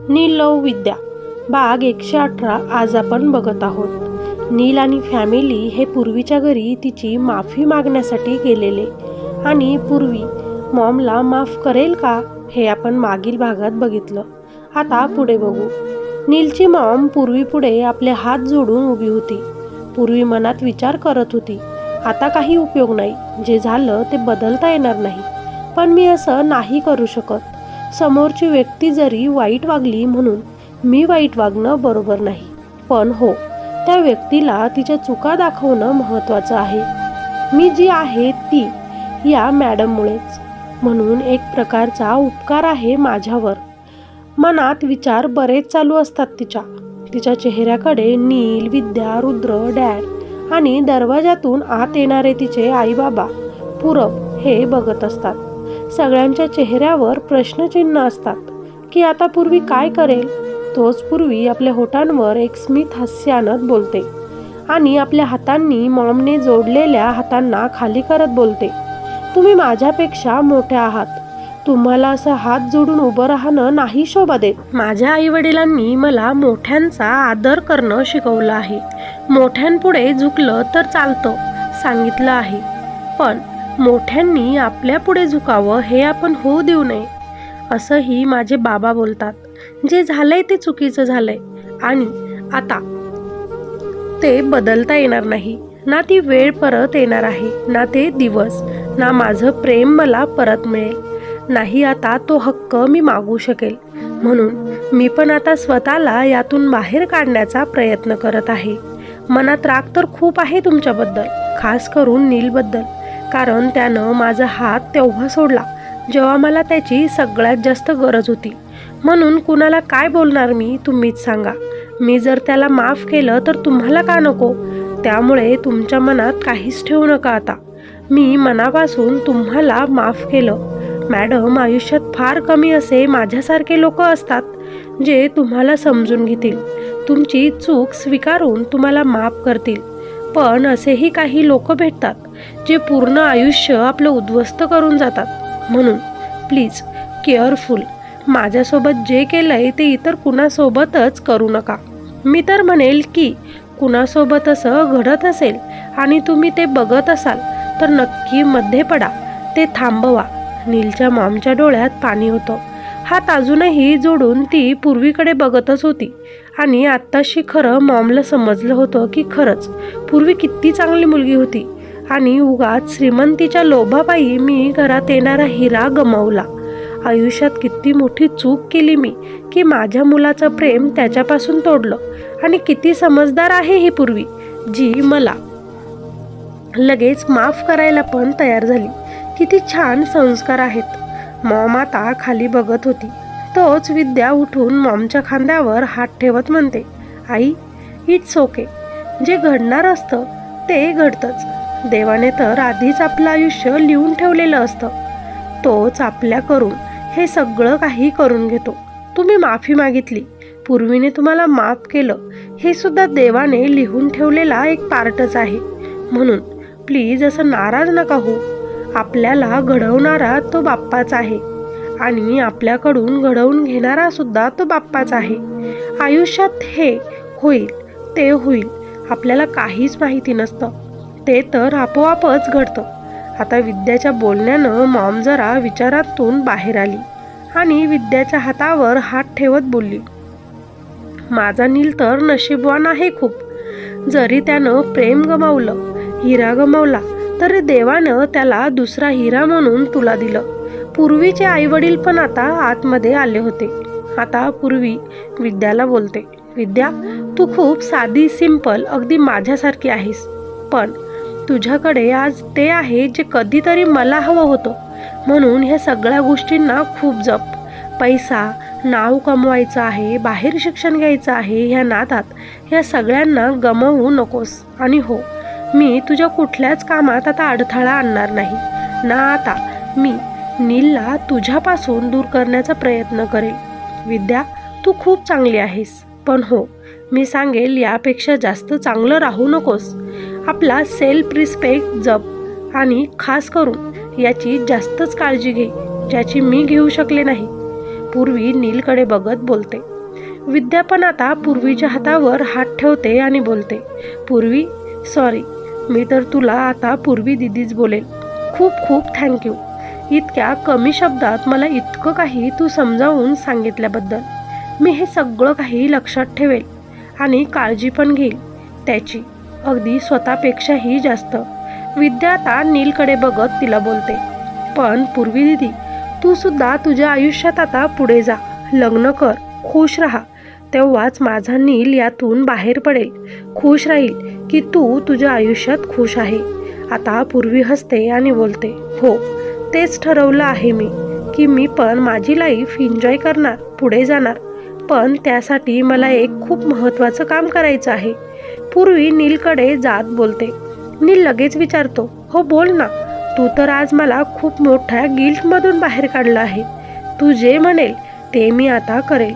नील लव विद्या भाग 118 आज आपण बघत आहोत। नील आणि फॅमिली हे पूर्वीच्या घरी तिची माफी मागण्यासाठी गेलेले आणि पूर्वी मॉमला माफ करेल का हे आपण मागील भागात बघितलं। आता पुढे बघू। नीलची मॉम पूर्वी पुढे आपले हात जोडून उभी होती। पूर्वी मनात विचार करत होती, आता काही उपयोग नाही, जे झालं ते बदलता येणार नाही, पण मी असं नाही करू शकत। समोरची व्यक्ती जरी वाईट वागली म्हणून मी वाईट वागणं बरोबर नाही, पण हो, त्या व्यक्तीला तिच्या चुका दाखवणं महत्त्वाचं आहे। मी जी आहे ती या मॅडममुळेच, म्हणून एक प्रकारचा उपकार आहे माझ्यावर। मनात विचार बरेच चालू असतात तिच्या चेहऱ्याकडे नील, विद्या, रुद्र, डॅड आणि दरवाजातून आत येणारे तिचे आई बाबा पूरब हे बघत असतात। सगळ्यांच्या चेहऱ्यावर प्रश्नचिन्ह असतात की आता पूर्वी काय करेल। तोच पूर्वी आपल्या होठांवर एक स्मित हास्य आणत बोलते आणि आपल्या हातांनी मॉमने जोडलेल्या हातांना खाली करत बोलते, तुम्ही माझ्यापेक्षा मोठ्या आहात, तुम्हाला असं हात जोडून उभं राहणं नाही शोभा देत। माझ्या आईवडिलांनी मला मोठ्यांचा आदर करणं शिकवलं आहे, मोठ्यांपुढे झुकलं तर चालतं सांगितलं आहे, पण मोठ्यांनी आपल्या पुढे झुकावं हे आपण होऊ देऊ नये असंही माझे बाबा बोलतात। जे झालंय ते चुकीचं झालंय आणि आता ते बदलता येणार नाही, ना ती वेळ परत येणार आहे, ना ते दिवस, ना माझं प्रेम मला परत मिळेल, नाही आता तो हक्क मी मागू शकेल। म्हणून मी पण आता स्वतःला यातून बाहेर काढण्याचा प्रयत्न करत आहे। मनात राग तर खूप आहे तुमच्याबद्दल, खास करून नीलबद्दल, कारण त्यानं माझा हात तेव्हा सोडला जेव्हा मला त्याची सगळ्यात जास्त गरज होती। म्हणून कुणाला काय बोलणार मी, तुम्हीच सांगा। मी जर त्याला माफ केलं तर तुम्हाला का नको, त्यामुळे तुमच्या मनात काहीच ठेवू नका आता। मी मनापासून तुम्हाला माफ केलं। मॅडम, आयुष्यात फार कमी असे माझ्यासारखे लोक असतात जे तुम्हाला समजून घेतील, तुमची चूक स्वीकारून तुम्हाला माफ करतील, पण असेही काही लोक भेटतात जे पूर्ण आयुष्य आपलं उद्ध्वस्त करून जातात। म्हणून प्लीज केअरफुल, माझ्यासोबत जे केलंय ते इतर कुणासोबतच करू नका। मी तर म्हणेल की कुणासोबत असं घडत असेल आणि तुम्ही ते बघत असाल तर नक्की मध्ये पडा, ते थांबवा। नीलच्या मॉमच्या डोळ्यात पाणी होतं। हात अजूनही जोडून ती पूर्वीकडे बघतच होती आणि आत्ताशी खरं मॉमला समजलं होतं की खरंच पूर्वी किती चांगली मुलगी होती आणि उगाच श्रीमंतीच्या लोभापायी मी घरात येणारा हिरा गमावला। आयुष्यात किती मोठी चूक केली मी की माझ्या मुलाचं प्रेम त्याच्यापासून तोडलं, आणि किती समजदार आहे ही पूर्वी जी मला लगेच माफ करायला पण तयार झाली। किती छान संस्कार आहेत। मॉम आता खाली बघत होती। तोच विद्या उठून मॉमच्या खांद्यावर हात ठेवत म्हणते, आई, इट्स ओके, जे घडणार असतं ते घडतंच। देवाने तर आधीच आपलं आयुष्य लिहून ठेवलेलं असतं, तोच आपल्या करून हे सगळं काही करून घेतो। तुम्ही माफी मागितली, पूर्वीने तुम्हाला माफ केलं, हे सुद्धा देवाने लिहून ठेवलेला एक पार्टच आहे। म्हणून प्लीज असं नाराज नका हो। आपल्याला घडवणारा तो बाप्पाच आहे आणि आपल्याकडून घडवून घेणारा सुद्धा तो बाप्पाच आहे। आयुष्यात हे होईल ते होईल, आपल्याला काहीच माहिती नसतं, ते तर आपोआपच घडतं। आता विद्याच्या बोलण्यानं मॉम जरा विचारातून बाहेर आली आणि विद्याच्या हातावर हात ठेवत बोलली, माझा नील तर नशीबवान आहे खूप। जरी त्यानं प्रेम गमावलं, हिरा गमावला, तरी देवानं त्याला दुसरा हिरा म्हणून तुला दिलं। पूर्वीचे आईवडील पण आता आतमध्ये आले होते। आता पूर्वी विद्याला बोलते, विद्या, तू खूप साधी, सिंपल, अगदी माझ्यासारखी आहेस, पण तुझ्याकडे आज ते आहे जे कधीतरी मला हवं होतं। म्हणून ह्या सगळ्या गोष्टींना खूप जप। पैसा, नाव कमवायचं आहे, बाहेर शिक्षण घ्यायचं आहे, ह्या नादात ह्या सगळ्यांना गमावू नकोस। आणि हो, मी तुझ्या कुठल्याच कामात आता अडथळा आणणार नाही ना। आता मी नीलला तुझ्यापासून दूर करण्याचा प्रयत्न करेल। विद्या, तू खूप चांगली आहेस, पण हो, मी सांगेल यापेक्षा जास्त चांगलं राहू नकोस। आपला सेल्फ रिस्पेक्ट जप आणि खास करून याची जास्तच काळजी घे ज्याची मी घेऊ शकले नाही। पूर्वी नीलकडे बघत बोलते, विद्या पण आता पूर्वीच्या हातावर हात ठेवते आणि बोलते, पूर्वी सॉरी, मी तर तुला आता पूर्वी दिदीच बोलेल. खूप खूप थँक्यू, इतक्या कमी शब्दात मला इतकं काही तू समजावून सांगितल्याबद्दल. मी हे सगळं काही लक्षात ठेवेल आणि काळजी पण घेईल त्याची, अगदी स्वतःपेक्षाही जास्त. विद्या आता नीलकडे बघत तिला बोलते, पण पूर्वी दिदी, तू सुद्धा तुझ्या आयुष्यात आता पुढे जा, लग्न कर, खुश राहा. तेव्हाच माझा नील यातून बाहेर पडेल, खुश राहील की तू तुझ्या आयुष्यात खुश आहे. आता पूर्वी हसते आणि बोलते, हो, तेच ठरवलं आहे मी, की मी पण माझी लाईफ एन्जॉय करणार, पुढे जाणार. पण त्यासाठी मला एक खूप महत्त्वाचं काम करायचं आहे. पूर्वी नीलकडे जात बोलते. नील लगेच विचारतो, हो बोल ना, तू तर आज मला खूप मोठ्या गिल्टमधून बाहेर काढलं आहे. तू जे म्हणेल ते मी आता करेल.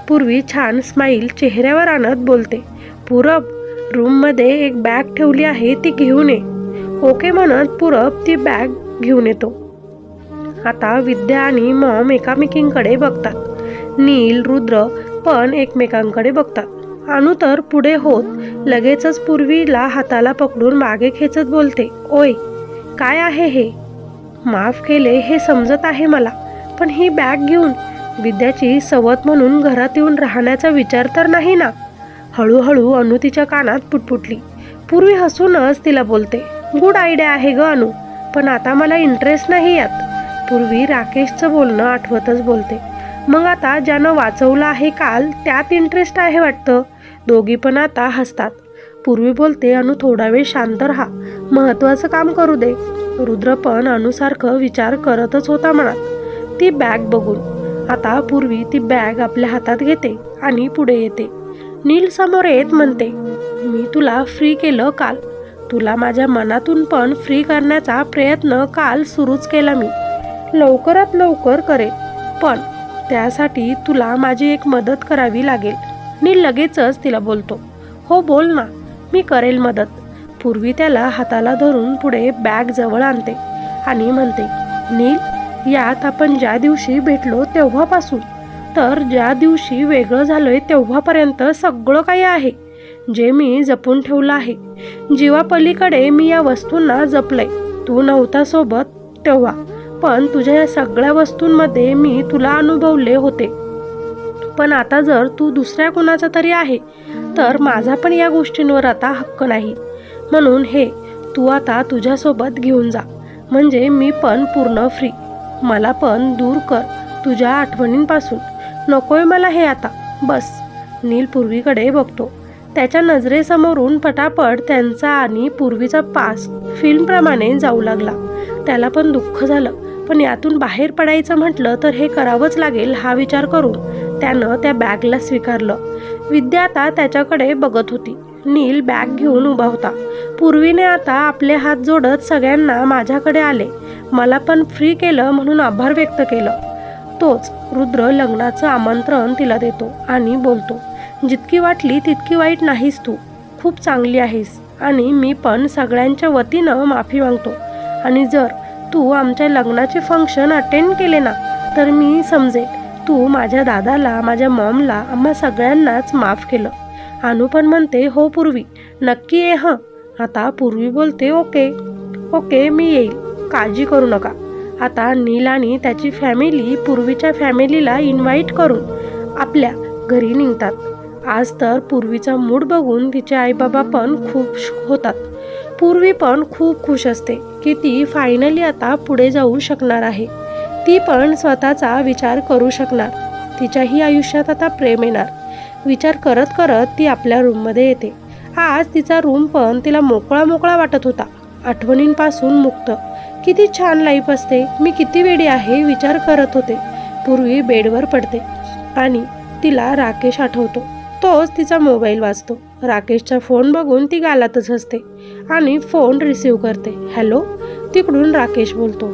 पूर्वी छान स्माईल चेहऱ्यावर आणत बोलते, पूरब, रूममध्ये एक बॅग ठेवली आहे, ती घेऊन ये. ओके म्हणत पूरब ती बॅग घेऊन येतो. आता विद्या आणि मॉम एकामेकींकडे बघतात. नील, रुद्र पण एकमेकांकडे बघतात. अनु तर पुढे होत लगेचच पूर्वीला हाताला पकडून मागे खेचत बोलते, ओय, काय आहे हे? माफ केले हे समजत आहे मला, पण ही बॅग घेऊन विद्याची सवत म्हणून घरात येऊन राहण्याचा विचार तर नाही ना? हळूहळू अनु तिच्या कानात पुटपुटली. पूर्वी हसूनच तिला बोलते, गुड आयडिया आहे ग अनु, पण आता मला इंटरेस्ट नाही यात. पूर्वी राकेशचं बोलणं आठवतच बोलते, मग आता ज्यानं वाचवलं आहे काल त्यात इंटरेस्ट आहे वाटतं. दोघी पण आता हसतात. पूर्वी बोलते, अनु थोडा वेळ शांत राहा, महत्त्वाचं काम करू दे. रुद्र पण अनुसारखं विचार करतच होता मनात ती बॅग बघून. आता पूर्वी ती बॅग आपल्या हातात घेते आणि पुढे येते. नील समोर येत म्हणते, मी तुला फ्री केलं काल, तुला माझ्या मनातून पण फ्री करण्याचा प्रयत्न काल सुरूच केला मी. लवकरात लवकर करेल, पण त्यासाठी तुला माझी एक मदत करावी लागेल. नील लगेचच तिला बोलतो, हो बोल ना, मी करेल मदत. पूर्वी त्याला हाताला धरून पुढे बॅग जवळ आणते आणि म्हणते, नील, यात आपण ज्या दिवशी भेटलो तेव्हापासून तर ज्या दिवशी वेगळं झालोय तेव्हापर्यंत सगळं काही आहे, जे मी जपून ठेवलं आहे. जीवापलीकडे मी या वस्तूंना जपलंय. तू नव्हता सोबत तेव्हा, पण तुझ्या या सगळ्या वस्तूंमध्ये मी तुला अनुभवले होते. पण आता जर तू दुसऱ्या कुणाचा तरी आहे तर माझा पण या गोष्टींवर आता हक्क नाही. म्हणून हे तू आता तुझ्यासोबत घेऊन जा, म्हणजे मी पण पूर्ण फ्री. मला पण दूर कर तुझ्या आठवणींपासून. नकोय मला हे आता, बस. नील पूर्वीकडे बघतो. त्याच्या नजरेसमोरून पटापट त्यांचा आणि पूर्वीचा पास्ट फिल्मप्रमाणे जाऊ लागला. त्याला पण दुःख झालं, पण यातून बाहेर पडायचं म्हटलं तर हे करावंच लागेल हा विचार करून त्यानं त्या बॅगला स्वीकारलं. विद्या आता त्याच्याकडे बघत होती. नील बॅग घेऊन उभा होता. पूर्वीने आता आपले हात जोडत सगळ्यांना माझ्याकडे आले, मला पण फ्री केलं म्हणून आभार व्यक्त केलं. तोच रुद्र लग्नाचं आमंत्रण तिला देतो आणि बोलतो, जितकी वाटली तितकी वाईट नाहीस तू, खूप चांगली आहेस आणि मी पण सगळ्यांच्या वतीनं माफी मागतो. आणि जर तू आमच्या लग्नाचे फंक्शन अटेंड केले ना तर मी समजेल तू माझ्या दादाला, माझ्या मॉमला, आम्हा सगळ्यांनाच माफ केलं. अनु पण म्हणते, हो पूर्वी, नक्की ये हं. आता पूर्वी बोलते, ओके मी येईल, काळजी करू नका. आता नील आणि त्याची फॅमिली पूर्वीच्या फॅमिलीला इन्व्हाइट करून आपल्या घरी निघतात. आज तर पूर्वीचा मूड बघून तिचे आईबाबा पण खुश होतात. पूर्वी पण खूप खुश असते की ती फायनली आता पुढे जाऊ शकणार आहे. ती पण स्वतःचा विचार करू शकणार. तिच्याही आयुष्यात आता प्रेम येणार. विचार करत करत ती आपल्या रूममध्ये येते. आज तिचा रूम पण तिला मोकळा मोकळा वाटत होता, आठवणींपासून मुक्त. किती छान लाईफ असते, मी किती वेडी आहे विचार करत होते. पूर्वी बेडवर पडते आणि तिला राकेश आठवतो. तोच तिचा मोबाईल वाजतो. राकेशचा फोन बघून ती गालातच हसते आणि फोन रिसीव्ह करते. हॅलो, तिकडून राकेश बोलतो.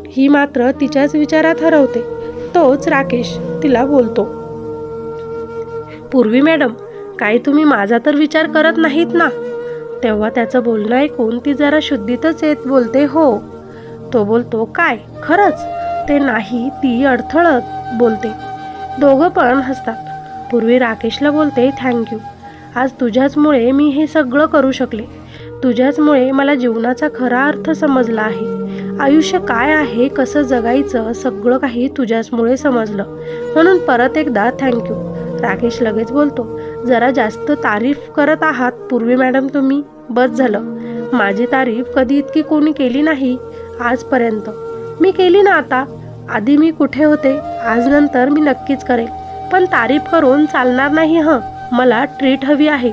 ही मात्र तिच्याच विचारात हरवते. तोच राकेश तिला बोलतो, पूर्वी मॅडम, काय तुम्ही माझा तर विचार करत नाहीत ना? तेव्हा त्याचं बोलणं ऐकून ती जरा शुद्धीतच येत बोलते, हो. तो बोलतो, काय खरंच? ते नाही, ती अडथळत बोलते. दोघं पण हसतात. पूर्वी राकेशला बोलते, थँक्यू. आज तुझ्याचमुळे मी हे सगळं करू शकले. तुझ्याचमुळे मला जीवनाचा खरा अर्थ समजला आहे. आयुष्य काय आहे, कसं जगायचं, सगळं काही तुझ्याचमुळे समजलं. म्हणून परत एकदा थँक्यू. राकेश लगेच बोलतो, जरा जास्त तारीफ करत आहात पूर्वी मॅडम तुम्ही. बस झालं. माझी तारीफ कधी इतकी कोणी केली नाही आजपर्यंत. मी केली ना आता. आधी मी कुठे होते, आज नंतर मी नक्कीच करेल. पण तारीफ करून चालणार नाही. मला ट्रीट हवी आहे.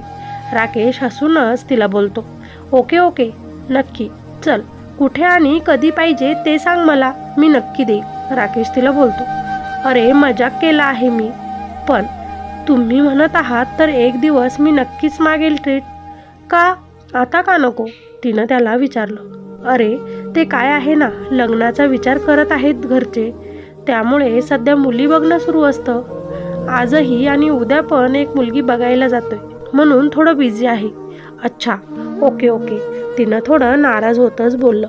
राकेश हसूनच तिला बोलतो, ओके ओके, नक्की. चल, कुठे आणि कधी पाहिजे ते सांग मला, मी नक्की देईन. राकेश तिला बोलतो, अरे मजाक केला आहे मी. पण तुम्ही म्हणत आहात तर एक दिवस मी नक्कीच मागेल ट्रीट. का? आता का नको? तिनं त्याला विचारलं. अरे ते काय आहे ना, लग्नाचा विचार करत आहेत घरचे, त्यामुळे सध्या मुली बघणं सुरू असतं. आजही आणि उद्या पण एक मुलगी बघायला जातोय, म्हणून थोडं बिझी आहे. अच्छा, ओके ओके. तिनं थोडं नाराज होतच बोललं.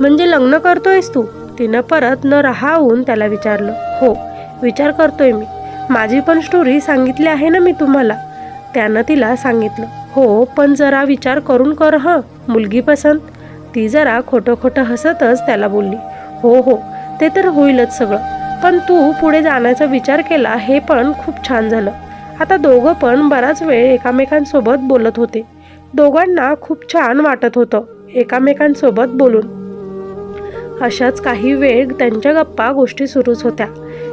म्हणजे लग्न करतोयस तू? तिनं परत न राहावून त्याला विचारलं. हो, विचार करतोय मी. माझी पण स्टोरी सांगितली आहे ना मी तुम्हाला. त्यानं तिला सांगितलं. हो, पण जरा विचार करून कर मुलगी पसंत. ती जरा खोटं खोटं हसतच त्याला बोलली. हो हो, ते तर होईलच सगळं. पण तू पुढे जाण्याचा विचार केला हे पण खूप छान झालं. आता दोघं पण बराच वेळ एकामेकांसोबत बोलत होते. दोघांना खूप छान वाटत होतं एकामेकांसोबत बोलून. अशाच काही वेळ त्यांच्या गप्पा गोष्टी सुरूच होत्या.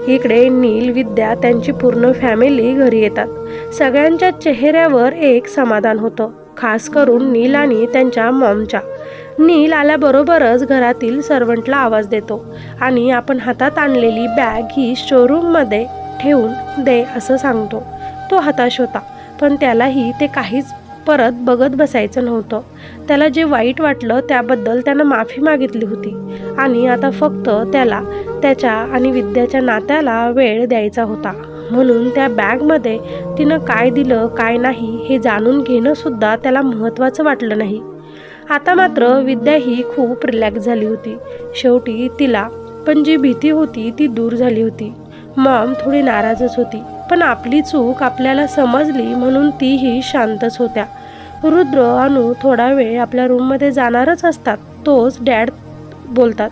इकडे नील, विद्या, त्यांची पूर्ण फॅमिली घरी येतात. सगळ्यांच्या चेहऱ्यावर एक समाधान होतं, खास करून नील आणि त्यांच्या मॉमच्या. नील आल्याबरोबरच घरातील सर्वंटला आवाज देतो आणि आपण हातात आणलेली बॅग ही शोरूममध्ये ठेवून दे असं सांगतो. तो हताश होता, पण त्यालाही ते काहीच परत बघत बसायचं नव्हतं. त्याला जे वाईट वाटलं त्याबद्दल त्यानं माफी मागितली होती आणि आता फक्त त्याला त्याच्या आणि विद्याच्या नात्याला वेळ द्यायचा होता. म्हणून त्या बॅगमध्ये तिनं काय दिलं काय नाही हे जाणून घेणं सुद्धा त्याला महत्त्वाचं वाटलं नाही. आता मात्र विद्या ही खूप रिलॅक्स झाली होती. शेवटी तिला पण जी भीती होती ती दूर झाली होती. मॉम थोडी नाराजच होती, पण आपली चूक आपल्याला समजली म्हणून तीही शांतच होत्या. रुद्र, अनु थोडा वेळ आपल्या रूममध्ये जाणारच असतात. तोच डॅड बोलतात,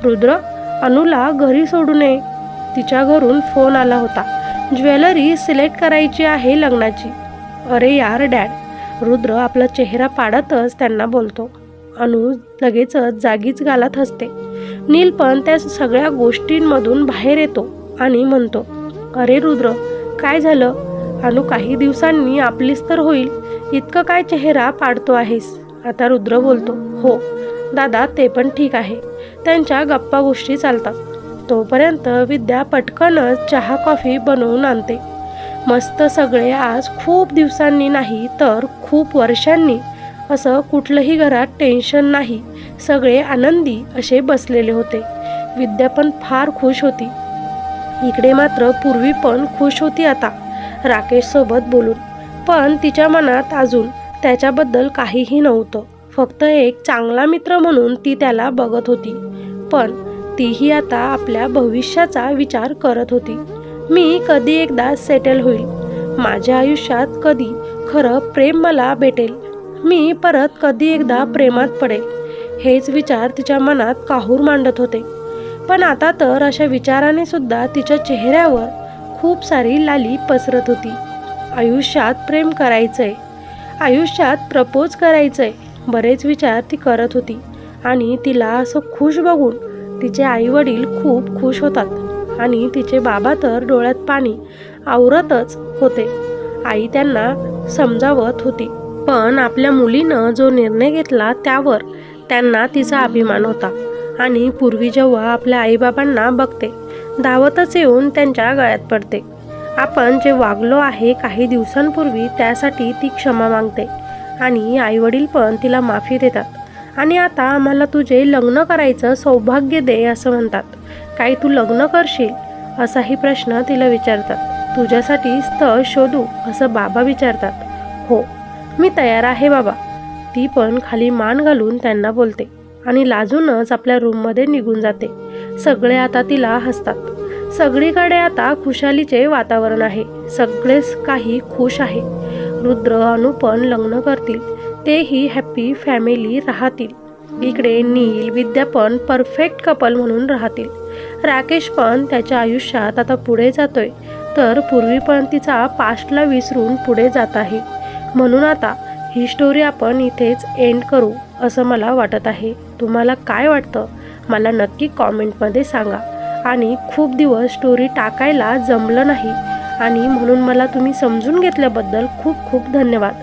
रुद्र, अनुला घरी सोडू नये. तिच्या घरून फोन आला होता. ज्वेलरी सिलेक्ट करायची आहे लग्नाची. अरे यार डॅड. रुद्र आपला चेहरा पाडतच त्यांना बोलतो. अनु लगेचच जागीच गालात हसते. नील पण त्या सगळ्या गोष्टींमधून बाहेर येतो आणि म्हणतो, अरे रुद्र, काय झालं? अनु काही दिवसांनी आपलीच तर होईल, इतकं काय चेहरा पाडतो आहेस? आता रुद्र बोलतो, हो दादा, ते पण ठीक आहे. त्यांच्या गप्पा गोष्टी चालतात. तोपर्यंत विद्या पटकनच चहा कॉफी बनवून आणते. मस्त सगळे आज खूप दिवसांनी नाही तर खूप वर्षांनी असं कुठलंही घरात टेन्शन नाही, सगळे आनंदी असे बसलेले होते. विद्या पण फार खुश होती. इकडे मात्र पूर्वी पण खुश होती आता राकेशसोबत बोलून. पण तिच्या मनात अजून त्याच्याबद्दल काहीही नव्हतं. फक्त एक चांगला मित्र म्हणून ती त्याला बघत होती. पण तीही आता आपल्या भविष्याचा विचार करत होती. मी कधी एकदा सेटल होईल. माझ्या आयुष्यात कधी खरं प्रेम मला भेटेल. मी परत कधी एकदा प्रेमात पडेल. हेच विचार तिच्या मनात काहूर मांडत होते. पण आता तर अशा विचाराने सुद्धा तिच्या चेहऱ्यावर खूप सारी लाली पसरत होती. आयुष्यात प्रेम करायचंय, आयुष्यात प्रपोज करायचंय, बरेच विचार ती करत होती. आणि तिला असं खुश बघून तिचे आईवडील खूप खुश होतात आणि तिचे बाबा तर डोळ्यात पाणी आवरतच होते. आई त्यांना समजावत होती, पण आपल्या मुलीनं जो निर्णय घेतला त्यावर त्यांना तिचा अभिमान होता. आणि पूर्वी जेव्हा आपल्या आईबाबांना बघते, धावतच येऊन त्यांच्या गळ्यात पडते. आपण जे वागलो आहे काही दिवसांपूर्वी त्यासाठी ती क्षमा मागते आणि आईवडील पण तिला माफी देतात. आणि आता आम्हाला तुझे लग्न करायचं सौभाग्य दे असं म्हणतात. काही तू लग्न करशील असाही प्रश्न तिला विचारतात. तुझ्यासाठी स्थळ शोधू असं बाबा विचारतात. हो, मी तयार आहे बाबा. ती पण खाली मान घालून त्यांना बोलते आणि लाजूनच आपल्या रूममध्ये निघून जाते. सगळे आता तिला हसतात. सगळीकडे आता खुशालीचे वातावरण आहे. सगळेच काही खुश आहे. रुद्र अनु पण लग्न करतील, तेही हॅपी फॅमिली राहतील. इकडे नील विद्या पण परफेक्ट कपल म्हणून राहतील. राकेश पण त्याच्या आयुष्यात आता पुढे जातोय, तर पूर्वी पण तिचा पास्टला विसरून पुढे जात आहे. म्हणून आता ही स्टोरी आपण इथेच एंड करू असं मला वाटत आहे. तुम्हाला काय वाटतं मला नक्की कॉमेंटमध्ये सांगा. आणि खूप दिवस स्टोरी टाकायला जमलं नाही आणि म्हणून मला तुम्ही समजून घेतल्याबद्दल खूप खूप धन्यवाद.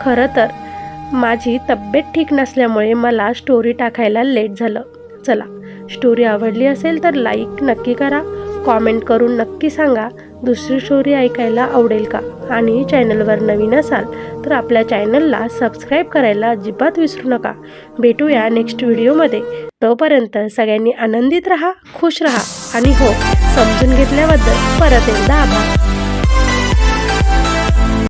खरं तर माझी तब्येत ठीक नसल्यामुळे मला स्टोरी टाकायला लेट झालं. चला, स्टोरी आवडली असेल तर लाईक नक्की करा, कॉमेंट करून नक्की सांगा दुसरी स्टोरी ऐकायला आवडेल का. आणि चॅनलवर नवीन असाल तर आपल्या चॅनलला सबस्क्राईब करायला अजिबात विसरू नका. भेटूया नेक्स्ट व्हिडिओमध्ये. तोपर्यंत सगळ्यांनी आनंदित राहा, खुश राहा आणि हो, समजून घेतल्याबद्दल परत एकदा आभार.